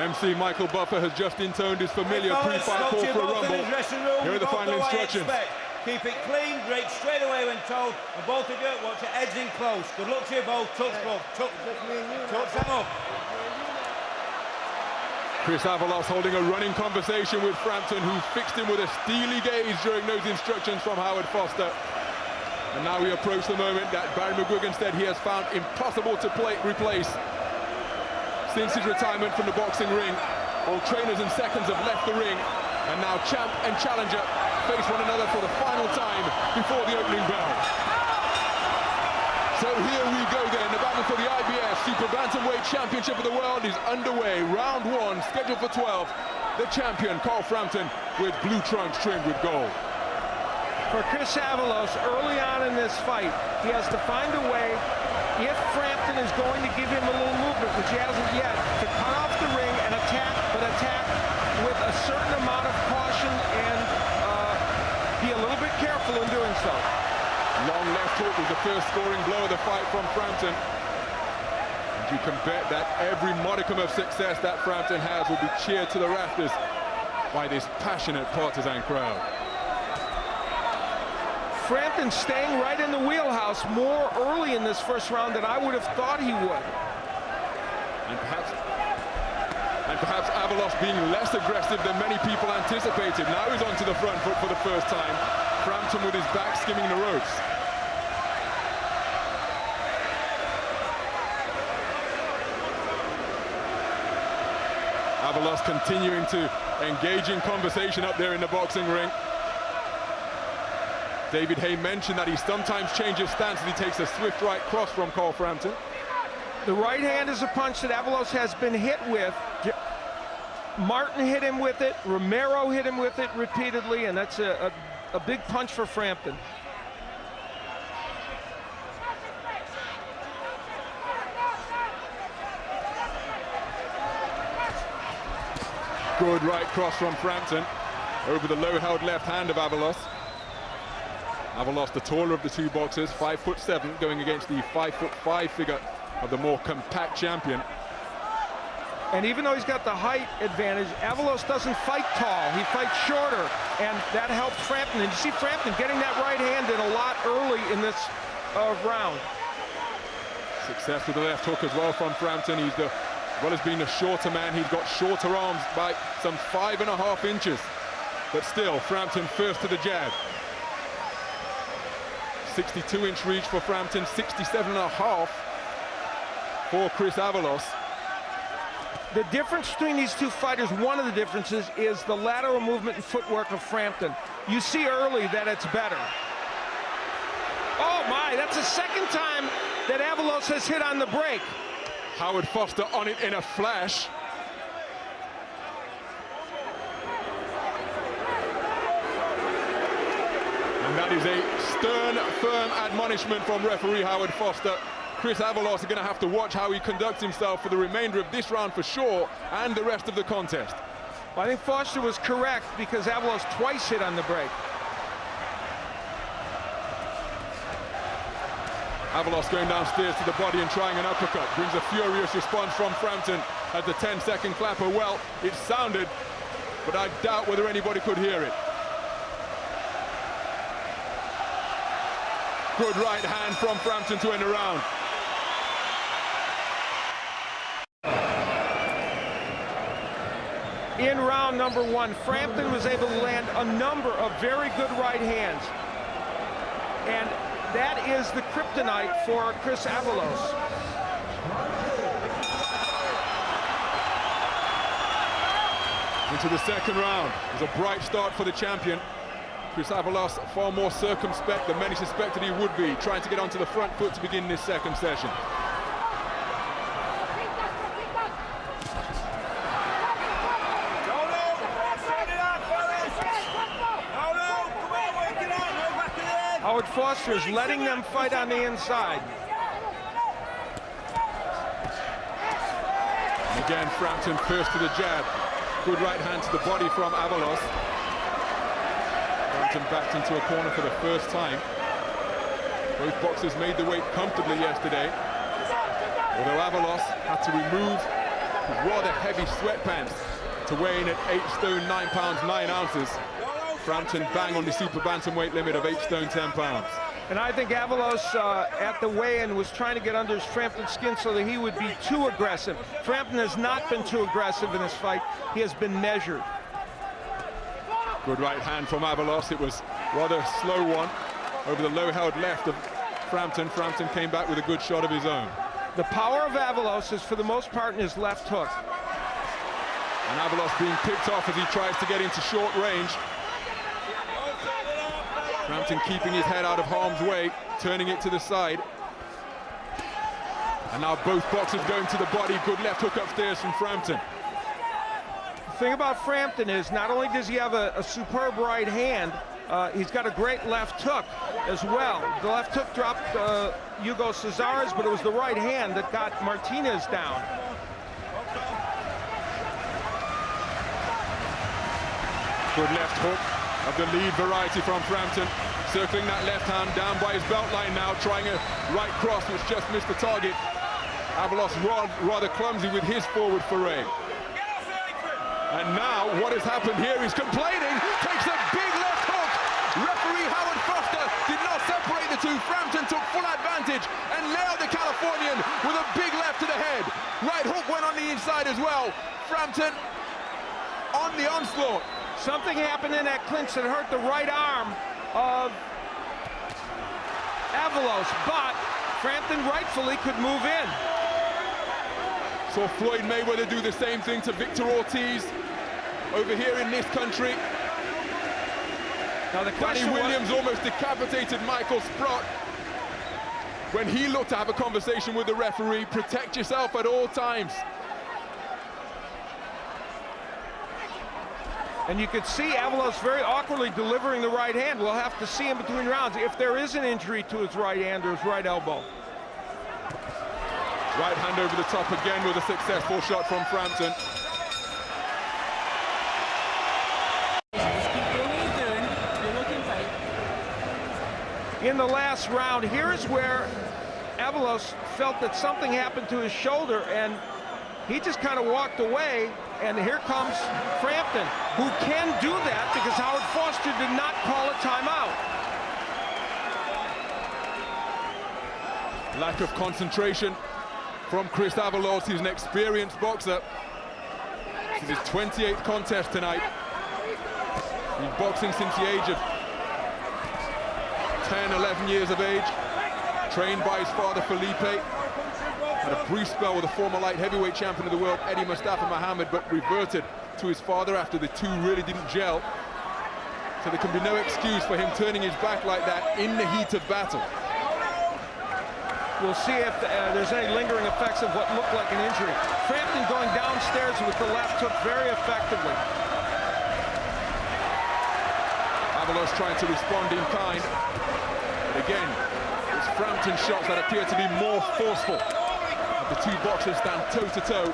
MC Michael Buffer has just intoned his familiar pre-fight call for a rumble. Here are the final instructions. Keep it clean, break straight away when told, and both of you watch it edging close. Good luck to you both. Touch both. Touch them up. Chris Avalos holding a running conversation with Frampton, who fixed him with a steely gaze during those instructions from Howard Foster. And now we approach the moment that Barry McGuigan said he has found impossible to replace. Since his retirement from the boxing ring, all trainers and seconds have left the ring, and now champ and challenger face one another for the final time before the opening bell. So here we go then, the battle for the IBF Super Bantamweight Championship of the World is underway. Round 1, scheduled for 12. The champion, Carl Frampton, with blue trunks trimmed with gold. For Chris Avalos, early on in this fight, he has to find a way, if Frampton is going to give him a little movement, which he hasn't yet, to cut off the ring and attack, but attack with a certain amount of caution and be a little bit careful in doing so. Long left hook was the first scoring blow of the fight from Frampton. And you can bet that every modicum of success that Frampton has will be cheered to the rafters by this passionate partisan crowd. Frampton staying right in the wheelhouse more early in this first round than I would have thought he would. And perhaps Avalos being less aggressive than many people anticipated. Now he's onto the front foot for the first time. Frampton with his back skimming the ropes. Avalos continuing to engage in conversation up there in the boxing ring. David Hay mentioned that he sometimes changes stance as he takes a swift right cross from Carl Frampton. The right hand is a punch that Avalos has been hit with. Martin hit him with it, Romero hit him with it repeatedly, and that's a big punch for Frampton. Good right cross from Frampton over the low-held left hand of Avalos. Avalos, the taller of the two boxers, 5'7", going against the 5'5" figure of the more compact champion. And even though he's got the height advantage, Avalos doesn't fight tall, he fights shorter, and that helps Frampton. And you see Frampton getting that right hand in a lot early in this round. Success with the left hook as well from Frampton. He's as well as being a shorter man, he's got shorter arms by some 5.5 inches. But still, Frampton first to the jab. 62-inch reach for Frampton, 67.5 for Chris Avalos. The difference between these two fighters, one of the differences is the lateral movement and footwork of Frampton. You see early that it's better. Oh my, that's the second time that Avalos has hit on the break. Howard Foster on it in a flash. And that is a stern, firm admonishment from referee Howard Foster. Chris Avalos is going to have to watch how he conducts himself for the remainder of this round for sure, and the rest of the contest. Well, I think Foster was correct because Avalos twice hit on the break. Avalos going downstairs to the body and trying an uppercut. Brings a furious response from Frampton at the 10-second clapper. Well, it sounded, but I doubt whether anybody could hear it. Good right hand from Frampton to end the round. In round number 1, Frampton was able to land a number of very good right hands. And that is the kryptonite for Chris Avalos. Into the second round. It was a bright start for the champion. Chris Avalos far more circumspect than many suspected he would be, trying to get onto the front foot to begin this second session. Howard Foster is letting them fight on the inside. And again, Frampton first to the jab. Good right hand to the body from Avalos. Frampton backed into a corner for the first time. Both boxers made the weight comfortably yesterday, although Avalos had to remove rather heavy sweatpants to weigh in at 8 stone 9 pounds 9 ounces. Frampton bang on the super bantamweight limit of 8 stone 10 pounds. And I think Avalos at the weigh-in was trying to get under Frampton's skin so that he would be too aggressive. Frampton has not been too aggressive in this fight. He has been measured. Good right hand from Avalos. It was rather a slow one over the low-held left of Frampton. Frampton came back with a good shot of his own. The power of Avalos is for the most part in his left hook. And Avalos being picked off as he tries to get into short range. Frampton keeping his head out of harm's way, turning it to the side. And now both boxers going to the body. Good left hook upstairs from Frampton. The thing about Frampton is not only does he have a superb right hand, he's got a great left hook as well. The left hook dropped Hugo Cesar's, but it was the right hand that got Martinez down. Good left hook of the lead variety from Frampton, circling that left hand down by his belt line now, trying a right cross which just missed the target. Avalos rather clumsy with his forward foray. And now what has happened here, he's complaining, takes a big left hook. Referee Howard Foster did not separate the two. Frampton took full advantage and nailed the Californian with a big left to the head. Right hook went on the inside as well. Frampton on the onslaught. Something happened in that clinch that hurt the right arm of Avalos, but Frampton rightfully could move in. Saw Floyd Mayweather do the same thing to Victor Ortiz over here in this country. Now the Danny Williams almost decapitated Michael Sprott. When he looked to have a conversation with the referee, protect yourself at all times. And you could see Avalos very awkwardly delivering the right hand. We'll have to see in between rounds if there is an injury to his right hand or his right elbow. Right hand over the top again with a successful shot from Frampton. In the last round, here's where Avalos felt that something happened to his shoulder, and he just kind of walked away. And here comes Frampton, who can do that because Howard Foster did not call a timeout. Lack of concentration from Chris Avalos. He's an experienced boxer. This is his 28th contest tonight. He's been boxing since the age of 10, 11 years of age. Trained by his father, Felipe. Had a brief spell with a former light heavyweight champion of the world, Eddie Mustafa Muhammad, but reverted to his father after the two really didn't gel. So there can be no excuse for him turning his back like that in the heat of battle. We'll see if there's any lingering effects of what looked like an injury. Frampton going downstairs with the left hook very effectively. Avalos trying to respond in kind. But again, it's Frampton's shots that appear to be more forceful. The two boxers stand toe-to-toe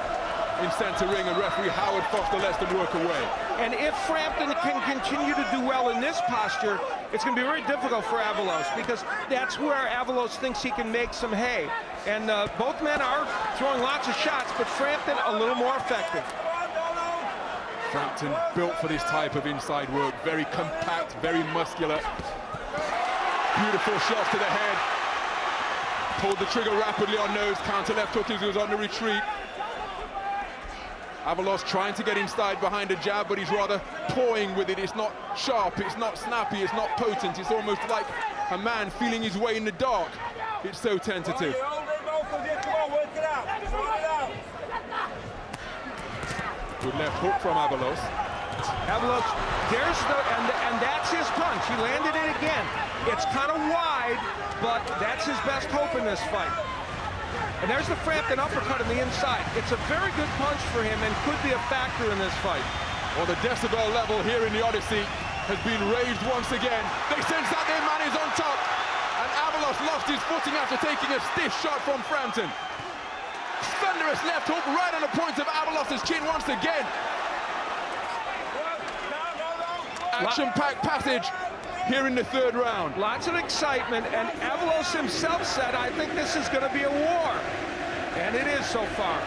in center ring, and referee Howard Foster lets them work away. And if Frampton can continue to do well in this posture, it's going to be very difficult for Avalos, because that's where Avalos thinks he can make some hay. And both men are throwing lots of shots, but Frampton a little more effective. Frampton built for this type of inside work. Very compact, very muscular. Beautiful shots to the head. Pulled the trigger rapidly on nose, counter left hook as he was on the retreat. Avalos trying to get inside behind a jab, but he's rather toying with it. It's not sharp, it's not snappy, it's not potent. It's almost like a man feeling his way in the dark. It's so tentative. Good left hook from Avalos. Avalos, there's the, and that's his punch. He landed it again. It's kind of wide, but that's his best hope in this fight. And there's the Frampton uppercut on the inside. It's a very good punch for him and could be a factor in this fight. Well, the decibel level here in the Odyssey has been raised once again. They sense that their man is on top. And Avalos lost his footing after taking a stiff shot from Frampton. Thunderous left hook right on the point of Avalos' chin once again. Action-packed passage here in the third round. Lots of excitement, and Avalos himself said, I think this is going to be a war. And it is so far.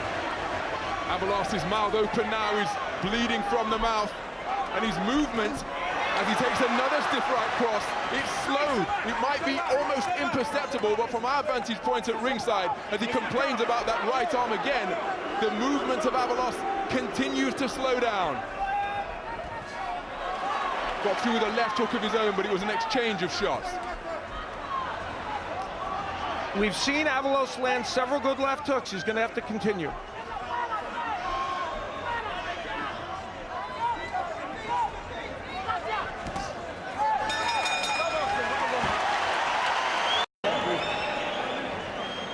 Avalos' mouth open now, he's bleeding from the mouth, and his movement as he takes another stiff right cross, it's slowed. It might be almost imperceptible, but from our vantage point at ringside, as he complains about that right arm again, the movement of Avalos continues to slow down. Got through with a left hook of his own, but it was an exchange of shots. We've seen Avalos land several good left hooks. He's going to have to continue.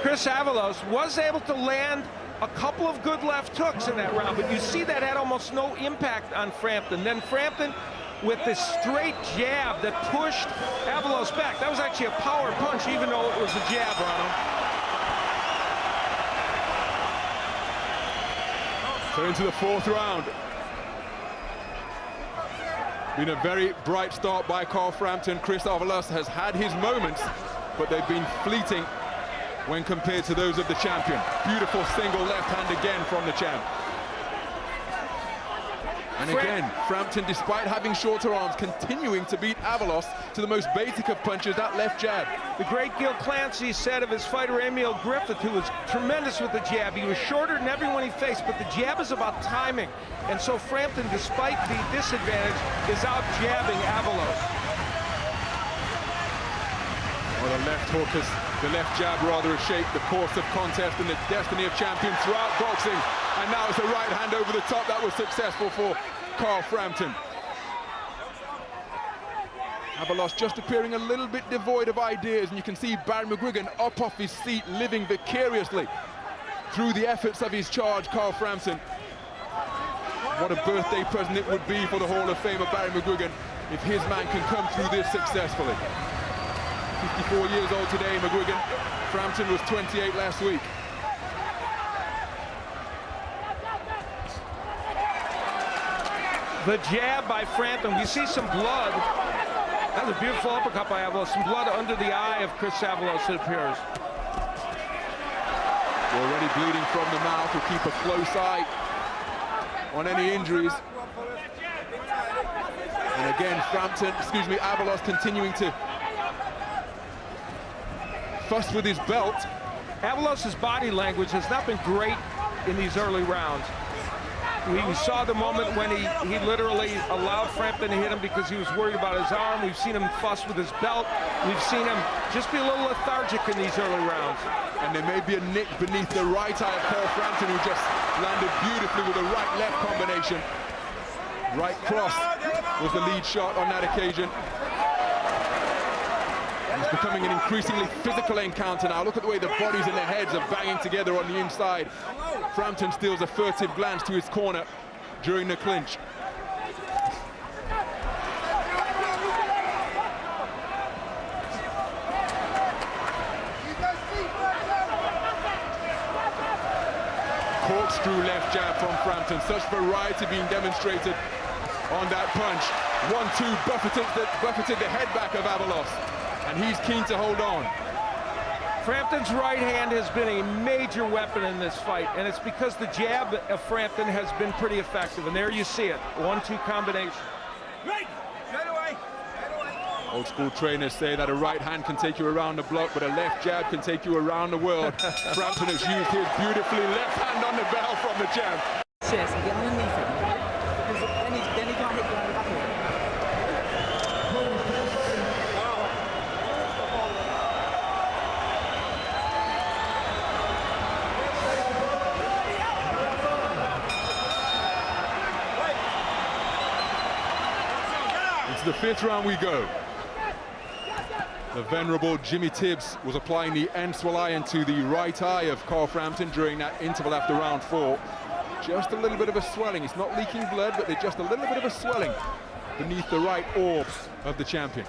Chris Avalos was able to land a couple of good left hooks in that round, but you see that had almost no impact on Frampton. Then Frampton with this straight jab that pushed Avalos back. That was actually a power punch, even though it was a jab on him. So into the fourth round. Been a very bright start by Carl Frampton. Chris Avalos has had his moments, but they've been fleeting when compared to those of the champion. Beautiful single left hand again from the champ. And again, Frampton, despite having shorter arms, continuing to beat Avalos to the most basic of punches, that left jab. The great Gil Clancy said of his fighter Emil Griffith, who was tremendous with the jab, he was shorter than everyone he faced, but the jab is about timing. And so Frampton, despite the disadvantage, is out jabbing Avalos. Well, the left jab rather has shaped the course of contest and the destiny of champions throughout boxing. And now it's a right hand over the top that was successful for Carl Frampton. Avalos just appearing a little bit devoid of ideas, and you can see Barry McGuigan up off his seat, living vicariously through the efforts of his charge, Carl Frampton. What a birthday present it would be for the Hall of Famer Barry McGuigan if his man can come through this successfully. 54 years old today, McGuigan. Frampton was 28 last week. The jab by Frampton, we see some blood. That was a beautiful uppercut by Avalos. Some blood under the eye of Chris Avalos, it appears. Already bleeding from the mouth. We'll keep a close eye on any injuries. And again, Avalos continuing to fuss with his belt. Avalos' body language has not been great in these early rounds. We saw the moment when he literally allowed Frampton to hit him because he was worried about his arm. We've seen him fuss with his belt. We've seen him just be a little lethargic in these early rounds. And there may be a nick beneath the right eye of Carl Frampton, who just landed beautifully with a right-left combination. Right cross was the lead shot on that occasion. It's becoming an increasingly physical encounter now. Look at the way the bodies and the heads are banging together on the inside. Frampton steals a furtive glance to his corner during the clinch. Corkscrew left jab from Frampton. Such variety being demonstrated on that punch. 1-2 buffeted the head back of Avalos. And he's keen to hold on. Frampton's right hand has been a major weapon in this fight, and it's because the jab of Frampton has been pretty effective. And there you see it, 1-2 combination. Right, straight away. Old school trainers say that a right hand can take you around the block, but a left jab can take you around the world. Frampton has used his beautifully left hand on the bell from the champ. Get underneath it. Then he can't hit you on the back of it. The fifth round we go. The venerable Jimmy Tibbs was applying the Enswell iron to the right eye of Carl Frampton during that interval after round 4. Just a little bit of a swelling. It's not leaking blood, but there's just a little bit of a swelling beneath the right orb of the champion.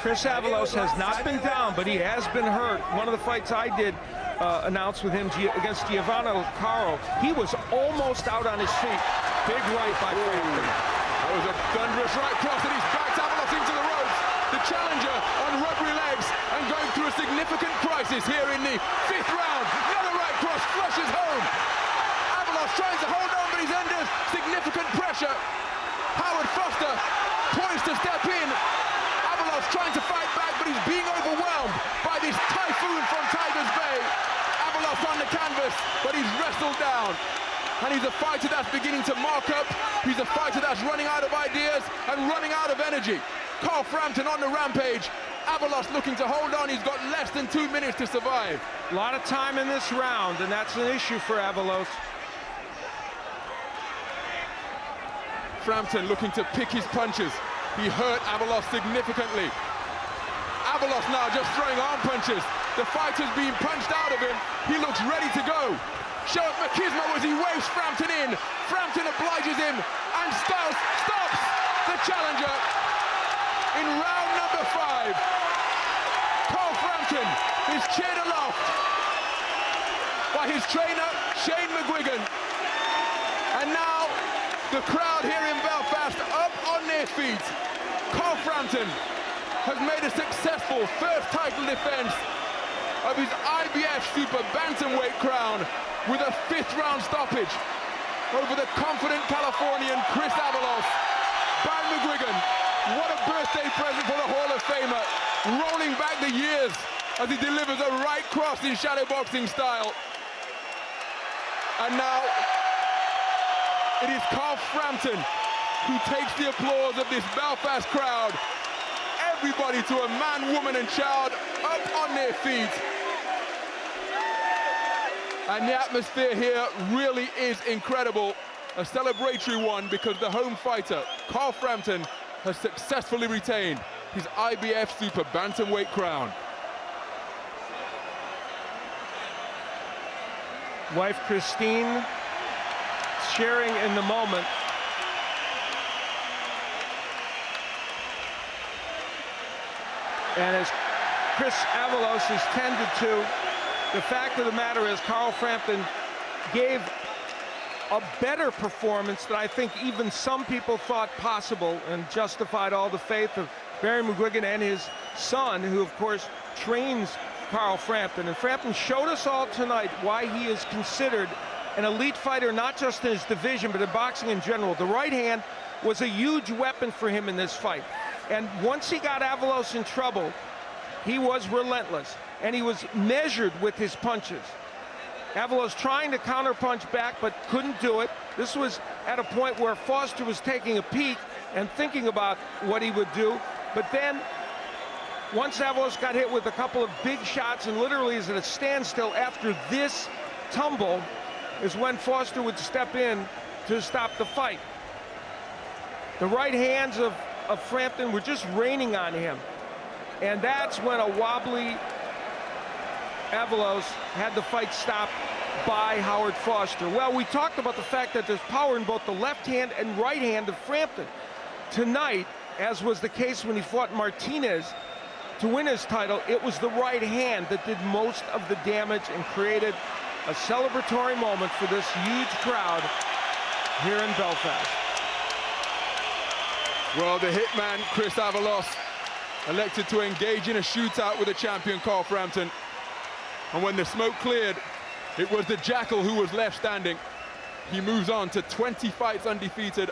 Chris Avalos has not been down, but he has been hurt. One of the fights I did announce with him against Giovanni Caro, he was almost out on his feet. Big right by Frampton. That was a thunderous right cross, and he's backed Avalos into the ropes. The challenger on rubbery legs and going through a significant crisis here in the 5th round. Another right cross flushes home. Avalos There's significant pressure. Howard Foster poised to step in. Avalos trying to fight back, but he's being overwhelmed by this typhoon from Tigers Bay. Avalos on the canvas, but he's wrestled down. And he's a fighter that's beginning to mark up. He's a fighter that's running out of ideas and running out of energy. Carl Frampton on the rampage. Avalos looking to hold on. He's got less than 2 minutes to survive. A lot of time in this round, and that's an issue for Avalos. Frampton looking to pick his punches. He hurt Avalos significantly. Avalos now just throwing arm punches. The fighter's being punched out of him. He looks ready to go. Shows Machismo as he waves Frampton in. Frampton obliges him and stops the challenger in round number 5. Carl Frampton is cheered aloft by his trainer, Shane McGuigan. And now the crowd here in Belfast up on their feet. Carl Frampton has made a successful first title defense of his IBF Super Bantamweight crown with a 5th round stoppage over the confident Californian Chris Avalos. Barry McGuigan, what a birthday present for the Hall of Famer, rolling back the years as he delivers a right cross in shadowboxing style. And now it is Carl Frampton who takes the applause of this Belfast crowd. Everybody, to a man, woman and child, up on their feet. And the atmosphere here really is incredible. A celebratory one because the home fighter, Carl Frampton, has successfully retained his IBF Super Bantamweight crown. Wife Christine sharing in the moment. And as Chris Avalos is tended to, the fact of the matter is Carl Frampton gave a better performance than I think even some people thought possible, and justified all the faith of Barry McGuigan and his son, who of course trains Carl Frampton. And Frampton showed us all tonight why he is considered an elite fighter, not just in his division, but in boxing in general. The right hand was a huge weapon for him in this fight. And once he got Avalos in trouble, he was relentless, and he was measured with his punches. Avalos trying to counterpunch back, but couldn't do it. This was at a point where Foster was taking a peek and thinking about what he would do. But then, once Avalos got hit with a couple of big shots and literally is at a standstill after this tumble, is when Foster would step in to stop the fight. The right hands of Frampton were just raining on him. And that's when a wobbly Avalos had the fight stopped by Howard Foster. Well, we talked about the fact that there's power in both the left hand and right hand of Frampton. Tonight, as was the case when he fought Martinez to win his title, it was the right hand that did most of the damage and created a celebratory moment for this huge crowd here in Belfast. Well, the hitman, Chris Avalos, elected to engage in a shootout with the champion, Carl Frampton. And when the smoke cleared, it was the Jackal who was left standing. He moves on to 20 fights undefeated,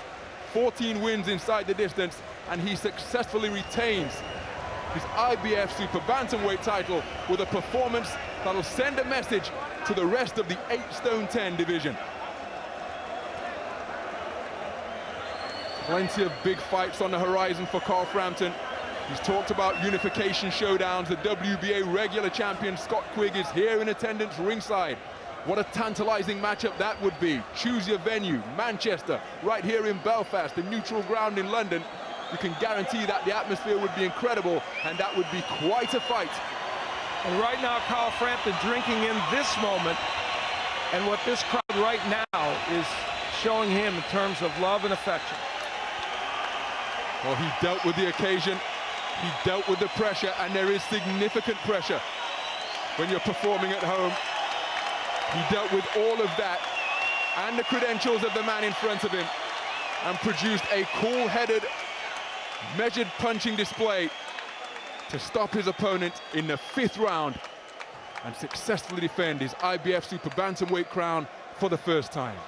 14 wins inside the distance, and he successfully retains his IBF Super Bantamweight title with a performance that'll send a message to the rest of the 8 stone 10 division. Plenty of big fights on the horizon for Carl Frampton. He's talked about unification showdowns. The WBA regular champion Scott Quigg is here in attendance ringside. What a tantalizing matchup that would be. Choose your venue, Manchester, right here in Belfast, the neutral ground in London. You can guarantee that the atmosphere would be incredible, and that would be quite a fight. And right now, Carl Frampton drinking in this moment, and what this crowd right now is showing him in terms of love and affection. Well, he dealt with the occasion. He dealt with the pressure, and there is significant pressure when you're performing at home. He dealt with all of that and the credentials of the man in front of him and produced a cool-headed, measured punching display to stop his opponent in the 5th round and successfully defend his IBF Super Bantamweight crown for the first time.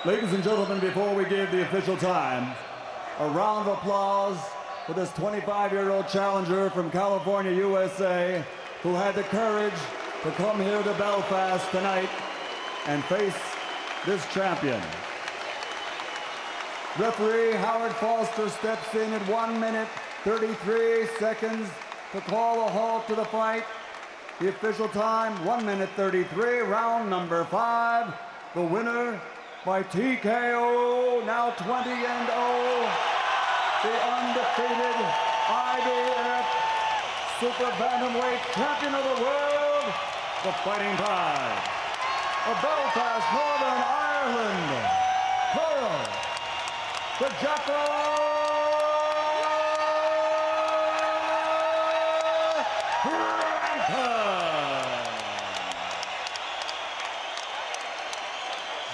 Ladies and gentlemen, before we give the official time, a round of applause for this 25-year-old challenger from California, USA, who had the courage to come here to Belfast tonight and face this champion. Referee Howard Foster steps in at 1 minute, 33 seconds to call a halt to the fight. The official time, 1 minute 33, round number 5. The winner by TKO, now 20-0, the undefeated IBF Super Bantamweight Champion of the World, the Fighting Pride of Belfast, Northern Ireland, Carl the Jackal Frampton.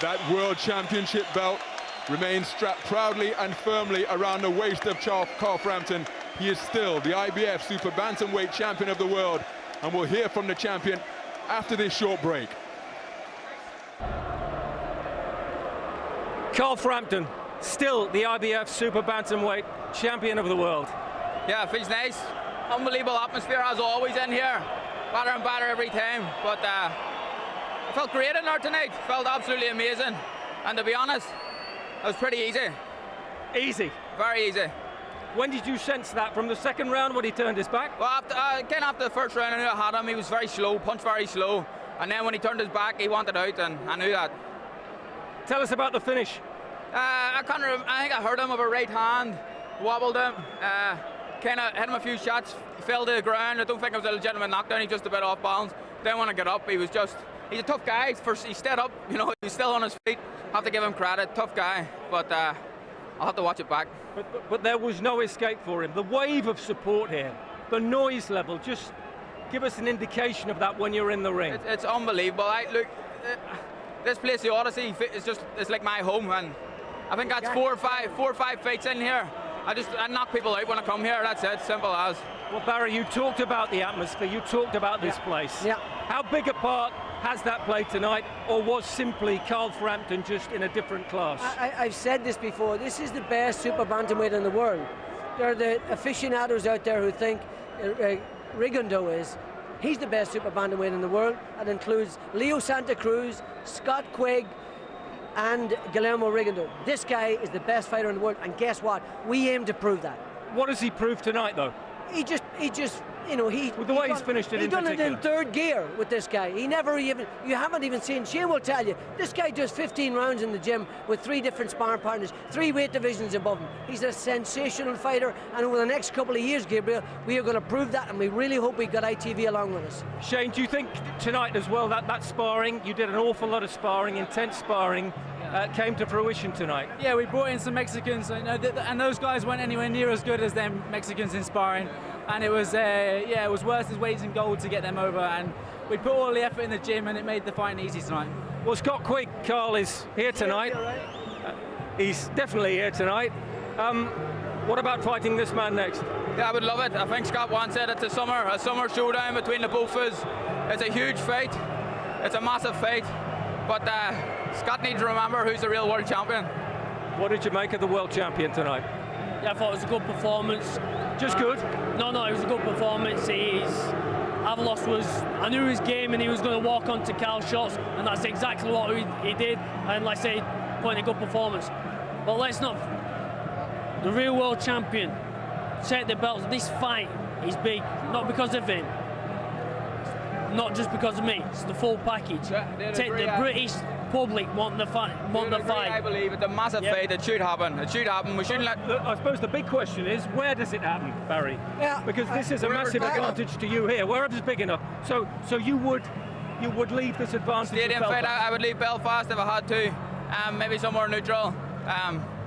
That World Championship belt remains strapped proudly and firmly around the waist of Carl Frampton. He is still the IBF Super Bantamweight Champion of the world, and we'll hear from the champion after this short break. Carl Frampton, still the IBF Super Bantamweight Champion of the world. Yeah, it feels nice. Unbelievable atmosphere as always in here. Better and better every time. But I felt great in there tonight. Felt absolutely amazing. And to be honest, it was pretty easy. Easy? Very easy. When did you sense that? From the second round when he turned his back? Well, again, after the first round, I knew I had him. He was very slow, punched very slow. And then when he turned his back, he wanted out, and I knew that. Tell us about the finish. I can't remember. I think I hurt him with a right hand, wobbled him, kind of hit him a few shots, fell to the ground. I don't think it was a legitimate knockdown. He just a bit off balance. Didn't want to get up. He's a tough guy. He stayed up. You know, he's still on his feet. Have to give him credit. Tough guy. But I'll have to watch it back. But there was no escape for him. The wave of support here, the noise level. Just give us an indication of that when you're in the ring. It's unbelievable. Look, this place, the Odyssey, it's like my home, and I think that's four or five fights in here. I knock people out when I come here. That's it, simple as. Well, Barry, you talked about the atmosphere. You talked about this place. Yeah. How big a part has that played tonight, or was simply Carl Frampton just in a different class? I've said this before. This is the best super bantamweight in the world. There are the aficionados out there who think Rigondeaux is. He's the best super bantamweight in the world. That includes Leo Santa Cruz, Scott Quigg, and Guillermo Rigondeaux. This guy is the best fighter in the world, and guess what? We aim to prove that. What does he prove tonight, though? He just, you know, with the way he's finished it in particular. He's done it in third gear with this guy. He never even, you haven't even seen, Shane will tell you, this guy does 15 rounds in the gym with 3 different sparring partners, 3 weight divisions above him. He's a sensational fighter, and over the next couple of years, Gabriel, we are going to prove that, and we really hope we got ITV along with us. Shane, do you think tonight as well, that sparring, you did an awful lot of sparring, intense sparring, came to fruition tonight? Yeah, we brought in some Mexicans, and those guys weren't anywhere near as good as them Mexicans in sparring. And it was, it was worth his weight in gold to get them over. And we put all the effort in the gym, and it made the fighting easy tonight. Well, Scott Quigg, Carl, is here tonight. He's definitely here tonight. What about fighting this man next? Yeah, I would love it. I think Scott wants it. It's a summer showdown between the both of us. It's a huge fight. It's a massive fight. But Scott needs to remember who's the real world champion. What did you make of the world champion tonight? Yeah, I thought it was a good performance. Just good? No, it was a good performance. Avalos I knew his game, and he was going to walk onto Carl's shots, and that's exactly what he did. And like I say, put in a good performance. But let's not, the real world champion, take the belts. This fight is big, not because of him, not just because of me. It's the full package. Take the British public want the fight. I believe it's a massive fight. It should happen. It should happen. We shouldn't let. I suppose the big question is, where does it happen, Barry? Yeah. Because this is a massive advantage to you here. Wherever's big enough. So you would leave this advantage. Stadium fight. I would leave Belfast if I had to. Maybe somewhere neutral.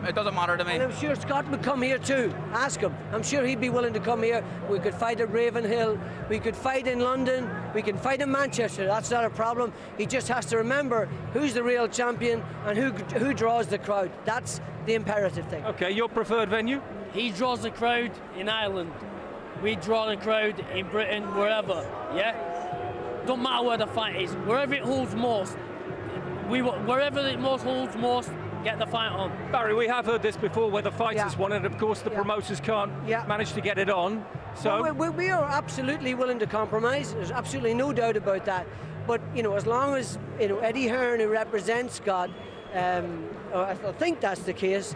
It doesn't matter to me. And I'm sure Scott would come here too. Ask him. I'm sure he'd be willing to come here. We could fight at Ravenhill. We could fight in London. We can fight in Manchester. That's not a problem. He just has to remember who's the real champion and who draws the crowd. That's the imperative thing. Okay, your preferred venue? He draws the crowd in Ireland. We draw the crowd in Britain, wherever. Yeah. Don't matter where the fight is. Wherever it holds most. Wherever it holds most, get the fight on. Barry, we have heard this before where the fighters Yeah. won and of course the Yeah. promoters can't Yeah. manage to get it on. So Well, we are absolutely willing to compromise. There's absolutely no doubt about that. But you know, as long as Eddie Hearn, who represents Scott, or I think that's the case,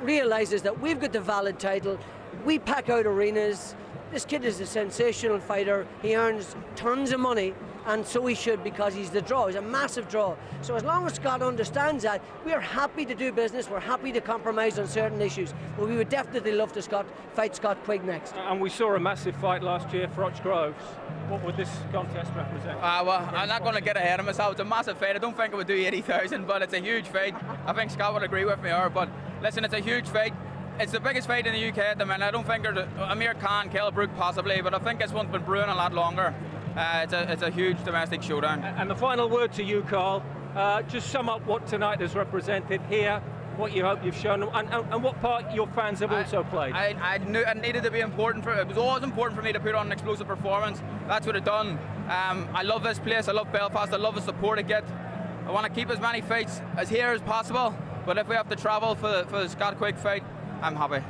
realizes that we've got the valid title. We pack out arenas. This kid is a sensational fighter. He earns tons of money, and so he should, because he's the draw. He's a massive draw. So as long as Scott understands that, we are happy to do business. We're happy to compromise on certain issues. But we would definitely love to fight Scott Quigg next. and we saw a massive fight last year for Roch Groves. What would this contest represent? Well, I'm not going to get ahead of myself. It's a massive fight. I don't think it would do 80,000, but it's a huge fight. I think Scott would agree with me here, but listen, it's a huge fight. It's the biggest fight in the UK at the minute. I don't think there's Amir Khan, Kell Brook possibly, but I think this one's been brewing a lot longer. It's a huge domestic showdown. And the final word to you, Carl. Just sum up what tonight has represented here, what you hope you've shown, and what part your fans have also played. I knew it needed to be important. It was always important for me to put on an explosive performance. That's what I've done. I love this place. I love Belfast. I love the support I get. I want to keep as many fights as here as possible. But if we have to travel for the Scott Quigg fight, I'm happy.